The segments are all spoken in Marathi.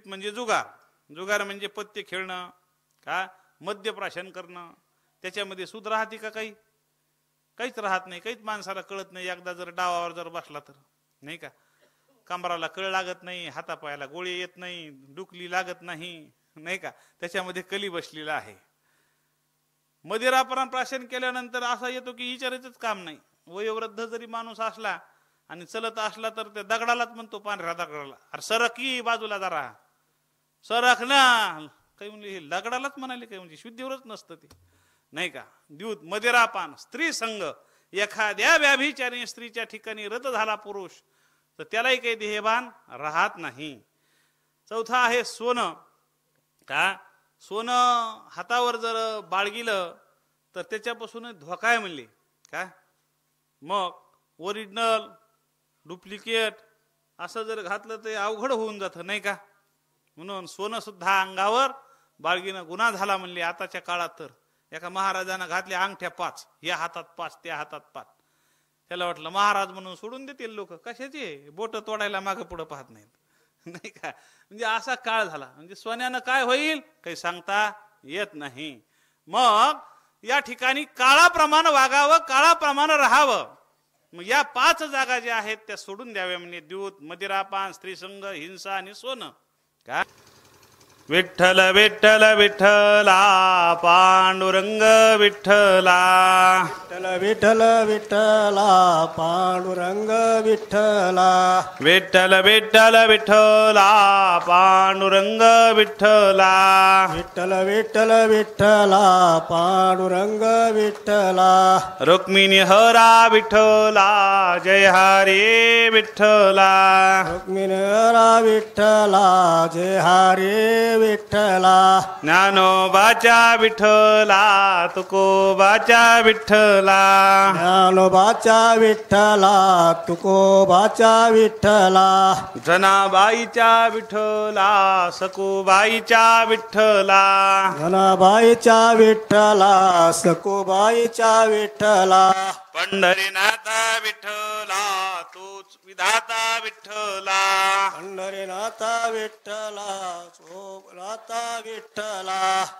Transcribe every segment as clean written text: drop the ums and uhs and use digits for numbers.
म्हणजे जुगार. जुगार म्हणजे पत्ते खेळणं का मद्यप्राशन करणं. त्याच्यामध्ये सूद राहते का? काहीच राहत नाही. काहीच माणसाला कळत नाही. एकदा जर डावावर जर बसला तर नाही का, कमराला कळ लागत नाही, हातापायाला गोळी येत नाही, डुकली लागत नाही नाही का, त्याच्यामध्ये कली बसलेला आहे. मदिरापान प्राशन केल्यानंतर असा येतो की विचारायचंच काम नाही. वयोवृद्ध जरी माणूस असला आणि चलत असला तर त्या दगडालाच म्हणतो, पांढऱ्या दगडाला, अरे सरक की बाजूला जरा, सरक ना. काही म्हणजे हे दगडालाच म्हणाले काही, म्हणजे शुद्धीवरच नसतं ते नाही का. द्यूत मदिरापान स्त्री संग, एखाद्या व्याभिचारी स्त्रीच्या ठिकाणी रत झाला पुरुष तर त्यालाही काही देहभान राहत नाही. चौथा आहे सोनं का. सोनं हातावर जर बाळगिलं तर त्याच्यापासून धोका आहे म्हणले का. मग ओरिजिनल डुप्लिकेट असं जर घातलं तर अवघड होऊन जातं नाही का. म्हणून सोनं सुद्धा अंगावर बाळगीनं गुन्हा झाला म्हणले. आताच्या काळात तर एका महाराजानं घातल्या अंगठ्या 5, या हातात 5 त्या हातात 5. त्याला वाटलं महाराज म्हणून सोडून देतील लोक. कशाचे बोट तोडायला मागं पुढं पाहत नाहीत नाही का. म्हणजे असा काळ झाला. म्हणजे सोन्यानं काय होईल काही सांगता येत नाही. मग या ठिकाणी काळाप्रमाणे वागावं, काळाप्रमाणे राहावं. मग या 5 जागा ज्या आहेत त्या सोडून द्याव्या. म्हणजे द्यूत, मदिरापान, स्त्रीसंग, हिंसा आणि सोनं का. विठ्ठल विठ्ठल विठ्ठला पांडुरंग विठ्ठला, विठ्ठल विठ्ठल विठ्ठला पांडुरंग विठ्ठला, विठ्ठल विठ्ठल विठ्ठला पांडुरंग विठ्ठला, विठ्ठल विठ्ठल विठ्ठला पांडुरंग विठ्ठला, रुक्मिणी हरा विठ्ठला जय हरे विठ्ठला, रुक्मिणीरा विठ्ठला जय हरे विठ्ठला, ज्ञानोबाच्या विठ्ठला तुकोबाच्या विठ्ठला, ज्ञानोबाच्या विठ्ठला तुकोबाच्या विठ्ठला, जनाबाईच्या विठ्ठला सकुबाईच्या विठ्ठला, धनाबाईच्या विठ्ठला सकुबाईच्या विठ्ठला, पंढरीनाथा विठ्ठला तूच विधाता विठ्ठला, पंढरीनाथा विठ्ठला सोमनाथा विठ्ठला,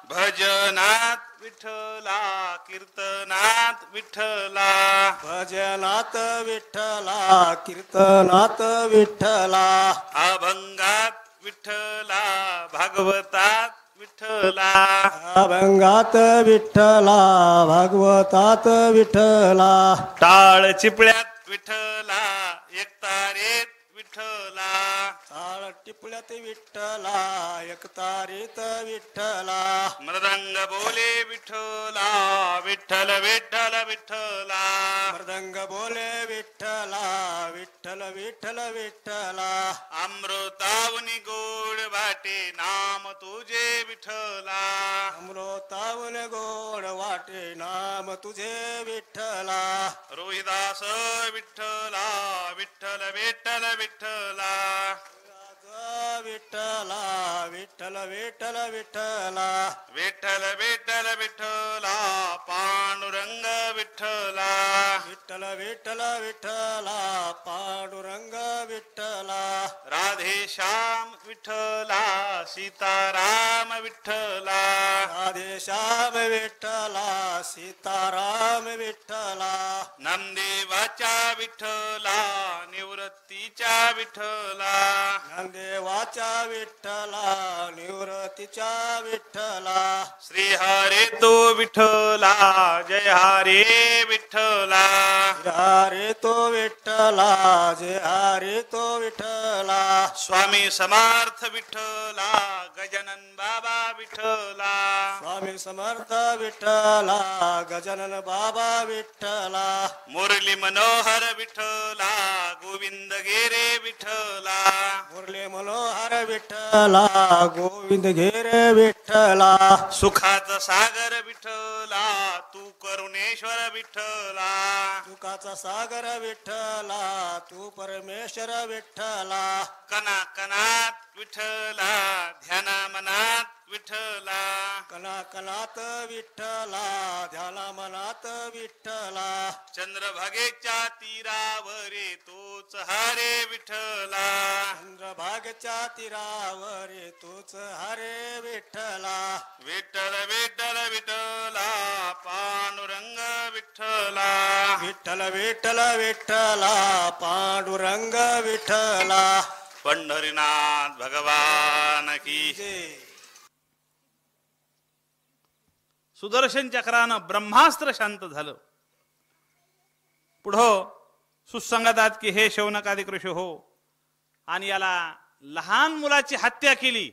भजनात विठ्ठला कीर्तनात विठ्ठला, भजनात विठ्ठला कीर्तनात विठ्ठला, अभंगात विठ्ठला भागवतात विठ्ठला, अभंगात विठ्ठला भागवतात विठ्ठला, टाळ चिपळ्यात विठ्ठला एकतारेत विठ्ठला, टाळ टिपल्यात विठ्ठला एकतारीत विठ्ठला, मृदंग बोले विठ्ठला विठ्ठल विठ्ठल विठ्ठला, मृदंग बोले विठ्ठला विठ्ठल विठ्ठल विठ्ठला, अमृतावनी गोड वाटे नाम तुझे विठ्ठला, अमृतावून गोड वाटे नाम तुझे विठ्ठला, रोहिदास विठ्ठला विठ्ठल विठ्ठल विठ्ठला, विठ्ठला विठ्ठल विठ्ठल विठ्ठला, विठ्ठल विठ्ठल विठ्ठला पांडुरंग विठ्ठला, विठ्ठल विठ्ठल विठ्ठला पांडुरंग विठ्ठला, राधे श्याम विठ्ठला सीताराम विठ्ठला, राधे श्याम विठ्ठला सीताराम विठ्ठला, नामदेवाच्या विठ्ठला निवृत्तीच्या विठ्ठला, ज्ञानदेवाच्या विठ्ठला निवृत्तीच्या विठ्ठला, श्री हरे तो विठ्ठला जय हरे विठ्ठला, हरे तो विठ्ठला जय हरे तो विठ्ठला, स्वामी समर्थ विठ्ठला गजानन बाबा विठ्ठला, स्वामी समर्थ विठ्ठला गजानन बाबा विठ्ठला, मुरली मनोहर विठ्ठला गोविंद गेरे विठ्ठला, मुरली मनोहर विठ्ठला गोविंद घेरे विठ्ठला, सुखाचा सागर विठ्ठला तू करुणेश्वर विठ्ठला. सुखाचा सागर विठ्ठला तू परमेश्वर विठ्ठला. कणा कणात विठ्ठला ध्याना मनात विठ्ठला. कणा कणात विठ्ठला ध्याना मनात विठ्ठला. चंद्रभागेच्या तीरावरे तोच हरे विठ्ठला. चंद्रभागेच्या तीरावरे तूच हरे विठ्ठला. विठ्ठल विठ्ठल विठ्ठला पांडुरंग विठ्ठला. विठ्ठल विठ्ठल विठ्ठला पांडुरंग विठ्ठला. पंढरीनाथ भगवान की. जय. सुदर्शन चक्रानं ब्रह्मास्त्र शांत झालं. पुढं सुसंगतात की हे शौनकादिक ऋषी हो, आणि याला लहान मुलाची हत्या केली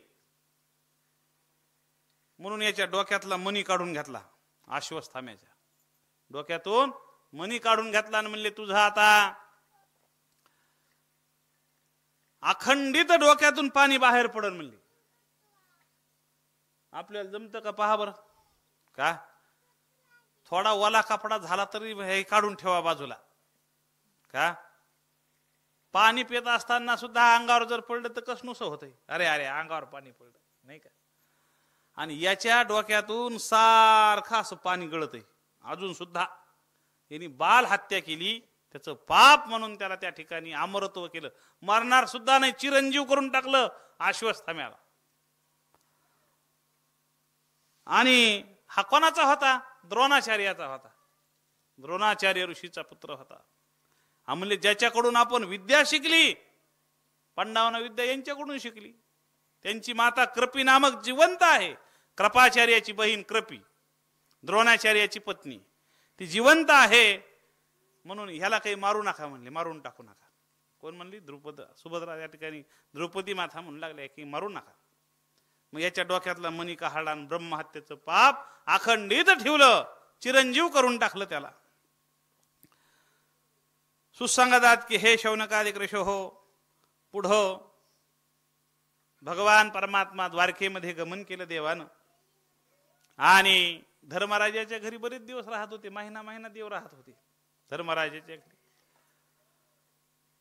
म्हणून याच्या डोक्यातला मणी काढून घेतला. अश्वत्थाम्याच्या डोक्यातून मणी काढून घेतला आणि म्हणले तुझा आता अखंडित डोक्यातून पाणी बाहेर पडल म्हणले. आपल्याला जमतं का पहा बरं. का थोडा ओला कपडा झाला तरी हे काढून ठेवा बाजूला. का पाणी पित असताना सुद्धा अंगावर जर पडलं तर कसनुसं होतंय. अरे अरे अंगावर पाणी पडलं नाही का. आणि याच्या डोक्यातून सारखं असं पाणी गळत आहे अजून सुद्धा. यांनी बाल हत्या केली त्याचं पाप म्हणून त्याला त्या ठिकाणी अमरत्व केलं. मरणार सुद्धा नाही, चिरंजीव करून टाकलं अश्वत्थाम्याला. आणि हा कोणाचा होता? द्रोणाचार्याचा होता. द्रोणाचार्य ऋषीचा पुत्र होता. म्हणजे ज्याच्याकडून आपण विद्या शिकली, पांडवांना विद्या यांच्याकडून शिकली. त्यांची माता कृपी नामक जिवंत आहे. कृपाचार्याची बहीण कृपी, द्रोणाचार्याची पत्नी, ती जिवंत आहे. म्हणून ह्याला काही मारू नका म्हणले, मारून टाकू नका. कोण म्हणली? सुभद्रा या ठिकाणी द्रौपदी माता म्हणू लागल्या की मारू नका. मग याच्या डोक्यातला मणी काढला आणि ब्रह्महत्येचं पाप अखंडित ठेवलं, चिरंजीव करून टाकलं त्याला. सुसंगतात की हे शौनकादिक ऋषी हो, पुढं भगवान परमात्मा द्वारकेमध्ये गमन केलं देवानं. आणि धर्मराजाच्या घरी बरेच दिवस राहत होते. महिना महिना देव राहत होते धर्मराजाच्या घरी.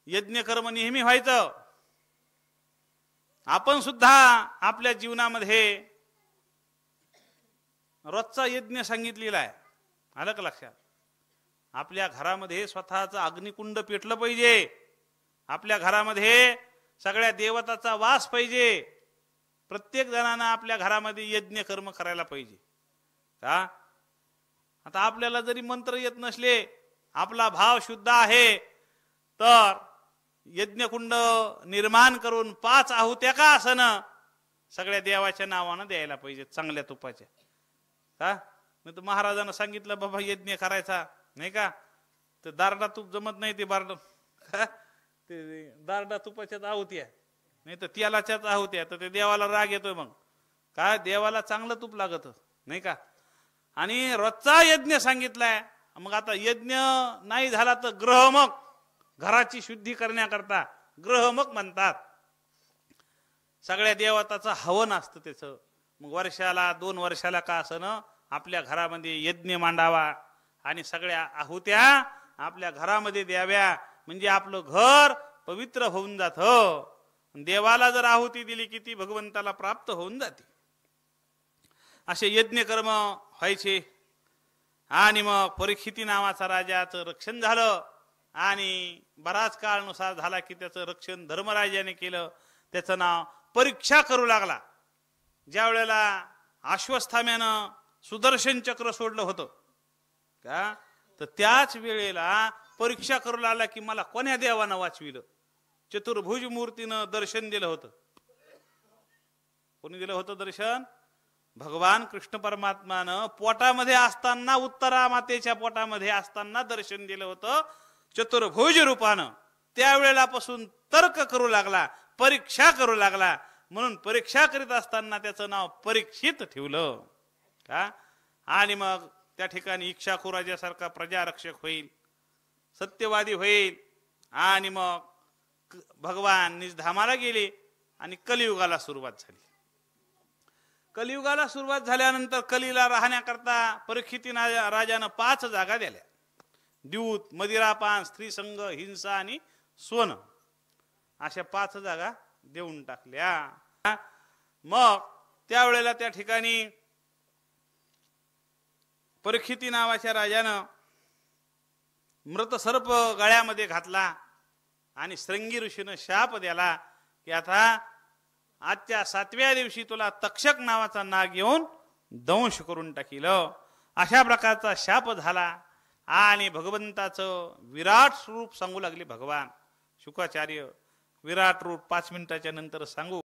यज्ञ कर्म नेहमी व्हायचं. आपण सुद्धा आपल्या जीवनामध्ये रोजचा यज्ञ सांगितलेला आहे. आलं का लक्षात? आपल्या घरामध्ये स्वतःचं अग्निकुंड पेटलं पाहिजे. आपल्या घरामध्ये सगळ्या देवताचा वास पाहिजे. प्रत्येक जणांना आपल्या घरामध्ये यज्ञ कर्म करायला पाहिजे. का आता आपल्याला जरी मंत्र येत नसले, आपला भाव शुद्ध आहे, तर यज्ञकुंड निर्माण करून 5 आहुत्या का असणं सगळ्या देवाच्या नावानं द्यायला पाहिजे, चांगल्या तुपाच्या. का नाही तर महाराजांना सांगितलं बाबा यज्ञ करायचा नाही का, तर दारडा तूप जमत नाही. ते ते दारडा तुपाच्याच आहुत्या नाही तर तेलाच्याच आहुत्या, तर ते देवाला राग येतोय. मग काय देवाला चांगलं तूप लागत नाही का. आणि रोजचा यज्ञ सांगितलाय. मग आता यज्ञ नाही झाला तर ग्रहमक, घराची शुद्धी करण्याकरता ग्रहमक म्हणतात. सगळ्या देवताचं हवन असतं त्याचं. मग वर्षाला 2 वर्षाला का असणं आपल्या घरामध्ये यज्ञ मांडावा आणि सगळ्या आहुत्या आपल्या घरामध्ये द्याव्या. म्हणजे आपलं घर पवित्र होऊन जातं. देवाला जर आहुती दिली की ती भगवंताला प्राप्त होऊन जाते. असे यज्ञ कर्म व्हायचे. आणि मग परीक्षिती नावाचा राजाचं रक्षण झालं. आणि बराच काळानुसार झाला की त्याचं रक्षण धर्मराजाने केलं. त्याचं नाव परीक्षा करू लागला. ज्या वेळेला अश्वत्थाम्यानं सुदर्शन चक्र सोडलं होतं का, तर त्याच वेळेला परीक्षा करू लागला की मला कोण्या देवानं वाचविलं. चतुर्भुज मूर्तीनं दर्शन दिलं होतं. कोणी दिलं होतं दर्शन? भगवान कृष्ण परमात्मानं पोटामध्ये असताना, उत्तरा मातेच्या पोटामध्ये असताना दर्शन दिलं होतं चतुर्भुज रूपानं. त्यावेळेलापासून तर्क करू लागला, परीक्षा करू लागला. म्हणून परीक्षा करीत असताना त्याचं नाव परीक्षित ठेवलं. का आणि मग त्या ठिकाणी इच्छाकू राजासारखा प्रजारक्षक होईल, सत्यवादी होईल. आणि मग भगवान निजधामाला गेले आणि कलियुगाला सुरुवात झाली. कलियुगाला सुरुवात झाल्यानंतर कलीला राहण्याकरता परीक्षिती राजानं 5 जागा दिल्या. द्यूत, मदिरापान, स्त्रीसंग, हिंसा आणि सोनं अशा 5 जागा देऊन टाकल्या. मग त्यावेळेला त्या ठिकाणी परीक्षिती नावाच्या राजानं मृत सर्प गळ्यामध्ये घातला आणि श्रृंगी ऋषीनं शाप दिला की आता आजच्या 7व्या दिवशी तुला तक्षक नावाचा नाग येऊन दंश करून टाकील. अशा प्रकारचा शाप झाला आणि भगवंताचं विराट स्वरूप सांगू लागले भगवान शुकाचार्य. विराट रूप 5 मिनिटाच्या नंतर सांगू.